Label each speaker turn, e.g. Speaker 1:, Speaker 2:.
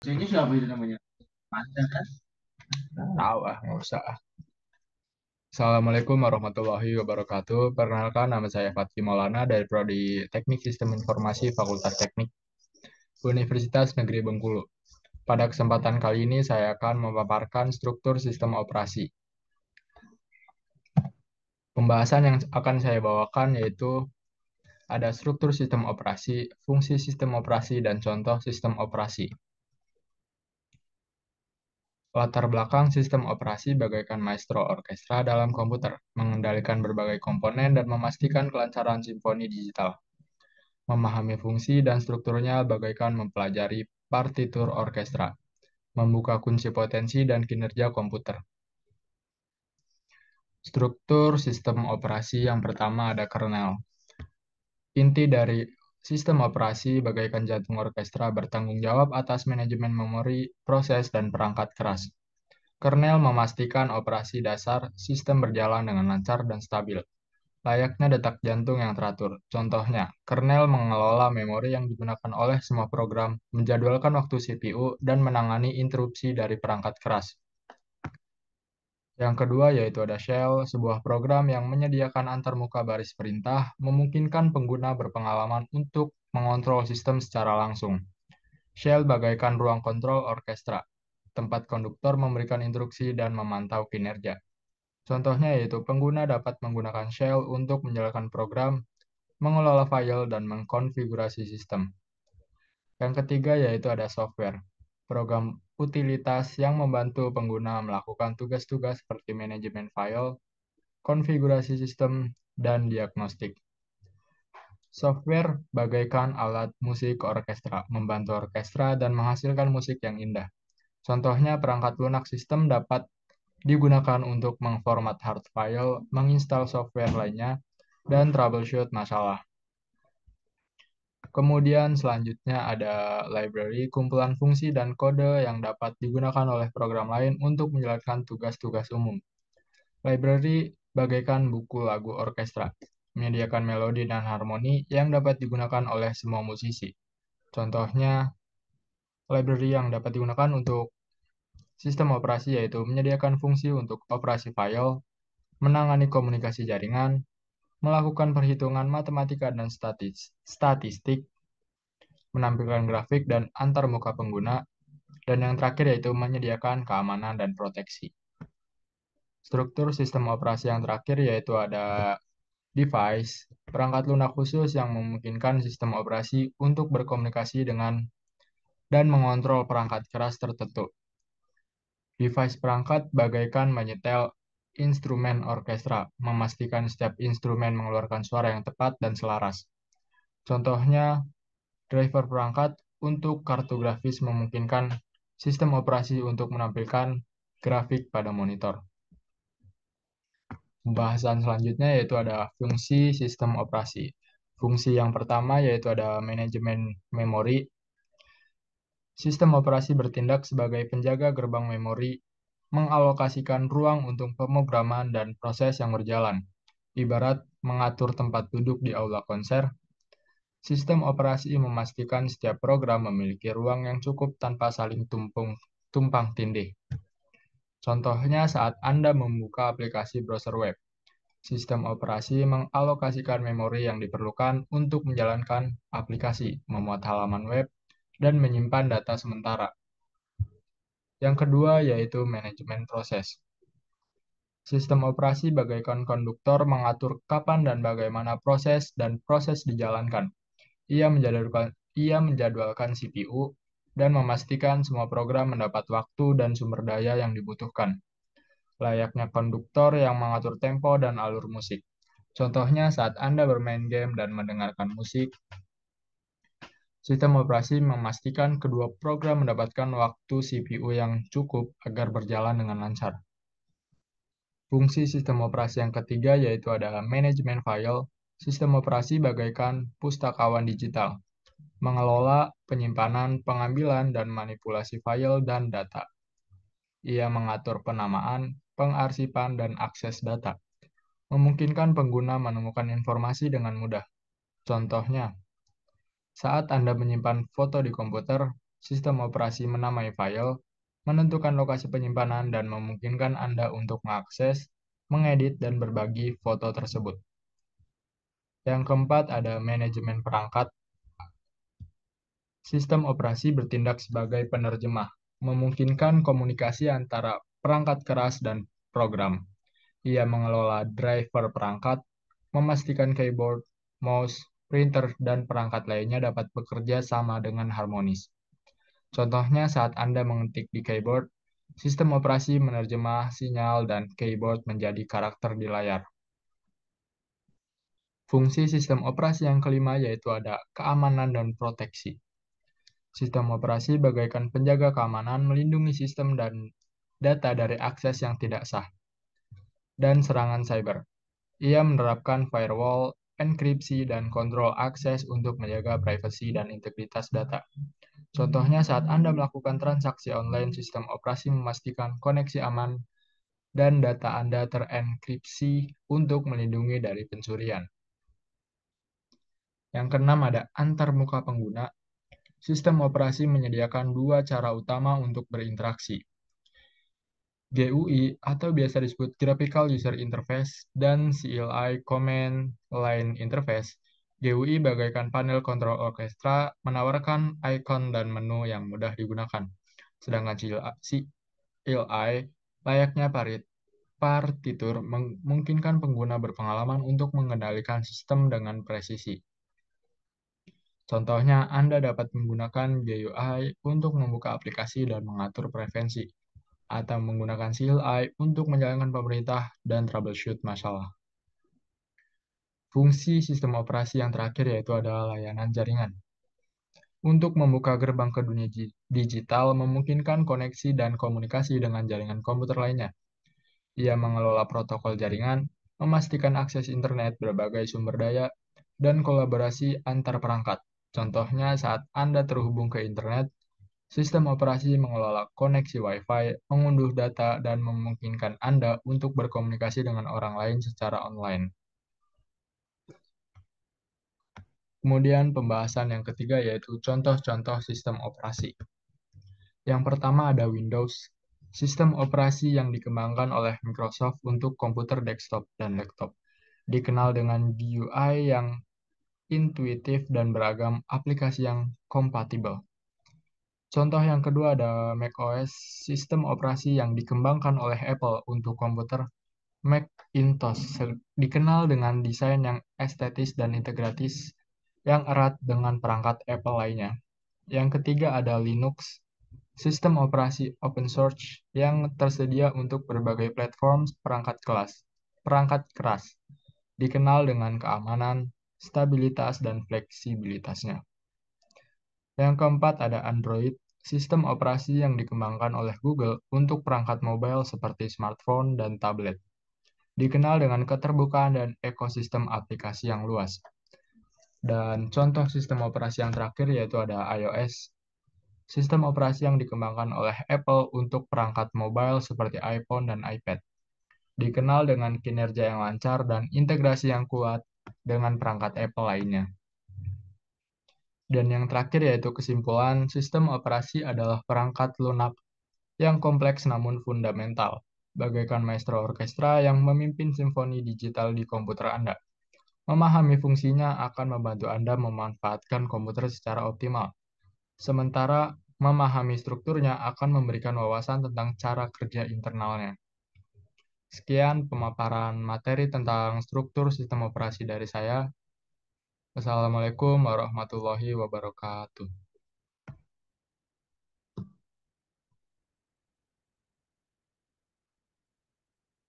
Speaker 1: Ini siapa itu namanya? Pandan kan?
Speaker 2: Tahu nggak usah. Assalamualaikum warahmatullahi wabarakatuh. Perkenalkan, nama saya Fatki Maulana dari Prodi Teknik Sistem Informasi Fakultas Teknik Universitas Negeri Bengkulu. Pada kesempatan kali ini saya akan memaparkan struktur sistem operasi. Pembahasan yang akan saya bawakan yaitu ada struktur sistem operasi, fungsi sistem operasi, dan contoh sistem operasi. Latar belakang sistem operasi bagaikan maestro orkestra dalam komputer, mengendalikan berbagai komponen dan memastikan kelancaran simfoni digital. Memahami fungsi dan strukturnya bagaikan mempelajari partitur orkestra, membuka kunci potensi dan kinerja komputer. Struktur sistem operasi yang pertama ada kernel. Inti dari sistem operasi bagaikan jantung orkestra bertanggung jawab atas manajemen memori, proses, dan perangkat keras. Kernel memastikan operasi dasar sistem berjalan dengan lancar dan stabil, layaknya detak jantung yang teratur. Contohnya, kernel mengelola memori yang digunakan oleh semua program, menjadwalkan waktu CPU, dan menangani interupsi dari perangkat keras. Yang kedua yaitu ada shell, sebuah program yang menyediakan antarmuka baris perintah, memungkinkan pengguna berpengalaman untuk mengontrol sistem secara langsung. Shell bagaikan ruang kontrol orkestra, tempat konduktor memberikan instruksi dan memantau kinerja. Contohnya yaitu pengguna dapat menggunakan shell untuk menjalankan program, mengelola file, dan mengkonfigurasi sistem. Yang ketiga yaitu ada software, program utilitas yang membantu pengguna melakukan tugas-tugas seperti manajemen file, konfigurasi sistem, dan diagnostik. Software bagaikan alat musik orkestra, membantu orkestra dan menghasilkan musik yang indah. Contohnya perangkat lunak sistem dapat digunakan untuk mengformat hard file, menginstal software lainnya, dan troubleshoot masalah. Kemudian selanjutnya ada library, kumpulan fungsi dan kode yang dapat digunakan oleh program lain untuk menjalankan tugas-tugas umum. Library bagaikan buku lagu orkestra, menyediakan melodi dan harmoni yang dapat digunakan oleh semua musisi. Contohnya, library yang dapat digunakan untuk sistem operasi yaitu menyediakan fungsi untuk operasi file, menangani komunikasi jaringan, melakukan perhitungan matematika dan statistik, menampilkan grafik dan antarmuka pengguna, dan yang terakhir yaitu menyediakan keamanan dan proteksi. Struktur sistem operasi yang terakhir yaitu ada device, perangkat lunak khusus yang memungkinkan sistem operasi untuk berkomunikasi dengan dan mengontrol perangkat keras tertentu. Device perangkat bagaikan menyetel instrumen orkestra, memastikan setiap instrumen mengeluarkan suara yang tepat dan selaras. Contohnya, driver perangkat untuk kartu grafis memungkinkan sistem operasi untuk menampilkan grafik pada monitor. Pembahasan selanjutnya yaitu ada fungsi sistem operasi. Fungsi yang pertama yaitu ada manajemen memori. Sistem operasi bertindak sebagai penjaga gerbang memori, mengalokasikan ruang untuk pemrograman dan proses yang berjalan. Ibarat mengatur tempat duduk di aula konser, sistem operasi memastikan setiap program memiliki ruang yang cukup tanpa saling tumpang tindih. Contohnya saat Anda membuka aplikasi browser web. Sistem operasi mengalokasikan memori yang diperlukan untuk menjalankan aplikasi, memuat halaman web, dan menyimpan data sementara. Yang kedua yaitu manajemen proses. Sistem operasi bagaikan konduktor mengatur kapan dan bagaimana proses dijalankan. Ia menjadwalkan CPU dan memastikan semua program mendapat waktu dan sumber daya yang dibutuhkan. Layaknya konduktor yang mengatur tempo dan alur musik. Contohnya saat Anda bermain game dan mendengarkan musik, sistem operasi memastikan kedua program mendapatkan waktu CPU yang cukup agar berjalan dengan lancar. Fungsi sistem operasi yang ketiga yaitu adalah manajemen file. Sistem operasi bagaikan pustakawan digital, mengelola penyimpanan, pengambilan, dan manipulasi file dan data. Ia mengatur penamaan, pengarsipan, dan akses data, memungkinkan pengguna menemukan informasi dengan mudah. Contohnya, saat Anda menyimpan foto di komputer, sistem operasi menamai file, menentukan lokasi penyimpanan, dan memungkinkan Anda untuk mengakses, mengedit, dan berbagi foto tersebut. Yang keempat ada manajemen perangkat. Sistem operasi bertindak sebagai penerjemah, memungkinkan komunikasi antara perangkat keras dan program. Ia mengelola driver perangkat, memastikan keyboard, mouse, printer, dan perangkat lainnya dapat bekerja sama dengan harmonis. Contohnya saat Anda mengetik di keyboard, sistem operasi menerjemah sinyal dan keyboard menjadi karakter di layar. Fungsi sistem operasi yang kelima yaitu ada keamanan dan proteksi. Sistem operasi bagaikan penjaga keamanan melindungi sistem dan data dari akses yang tidak sah dan serangan cyber. Ia menerapkan firewall, enkripsi, dan kontrol akses untuk menjaga privasi dan integritas data. Contohnya saat Anda melakukan transaksi online, sistem operasi memastikan koneksi aman dan data Anda terenkripsi untuk melindungi dari pencurian. Yang keenam ada antarmuka pengguna. Sistem operasi menyediakan dua cara utama untuk berinteraksi. GUI atau biasa disebut Graphical User Interface dan CLI Command Line Interface. GUI bagaikan panel kontrol orkestra menawarkan ikon dan menu yang mudah digunakan. Sedangkan CLI layaknya partitur memungkinkan pengguna berpengalaman untuk mengendalikan sistem dengan presisi. Contohnya, Anda dapat menggunakan GUI untuk membuka aplikasi dan mengatur preferensi, atau menggunakan CLI untuk menjalankan pemerintah dan troubleshoot masalah. Fungsi sistem operasi yang terakhir yaitu adalah layanan jaringan. Untuk membuka gerbang ke dunia digital memungkinkan koneksi dan komunikasi dengan jaringan komputer lainnya. Ia mengelola protokol jaringan, memastikan akses internet, berbagai sumber daya, dan kolaborasi antar perangkat. Contohnya saat Anda terhubung ke internet, sistem operasi mengelola koneksi Wi-Fi, mengunduh data, dan memungkinkan Anda untuk berkomunikasi dengan orang lain secara online. Kemudian pembahasan yang ketiga yaitu contoh-contoh sistem operasi. Yang pertama ada Windows, sistem operasi yang dikembangkan oleh Microsoft untuk komputer desktop dan laptop. Dikenal dengan GUI yang intuitif dan beragam aplikasi yang kompatibel. Contoh yang kedua ada macOS, sistem operasi yang dikembangkan oleh Apple untuk komputer Macintosh, dikenal dengan desain yang estetis dan integratis yang erat dengan perangkat Apple lainnya. Yang ketiga ada Linux, sistem operasi open source yang tersedia untuk berbagai platform perangkat keras, dikenal dengan keamanan, stabilitas, dan fleksibilitasnya. Yang keempat ada Android, sistem operasi yang dikembangkan oleh Google untuk perangkat mobile seperti smartphone dan tablet. Dikenal dengan keterbukaan dan ekosistem aplikasi yang luas. Dan contoh sistem operasi yang terakhir yaitu ada iOS, sistem operasi yang dikembangkan oleh Apple untuk perangkat mobile seperti iPhone dan iPad. Dikenal dengan kinerja yang lancar dan integrasi yang kuat dengan perangkat Apple lainnya. Dan yang terakhir yaitu kesimpulan, sistem operasi adalah perangkat lunak yang kompleks namun fundamental, bagaikan maestro orkestra yang memimpin simfoni digital di komputer Anda. Memahami fungsinya akan membantu Anda memanfaatkan komputer secara optimal. Sementara memahami strukturnya akan memberikan wawasan tentang cara kerja internalnya. Sekian pemaparan materi tentang struktur sistem operasi dari saya. Wassalamualaikum warahmatullahi wabarakatuh.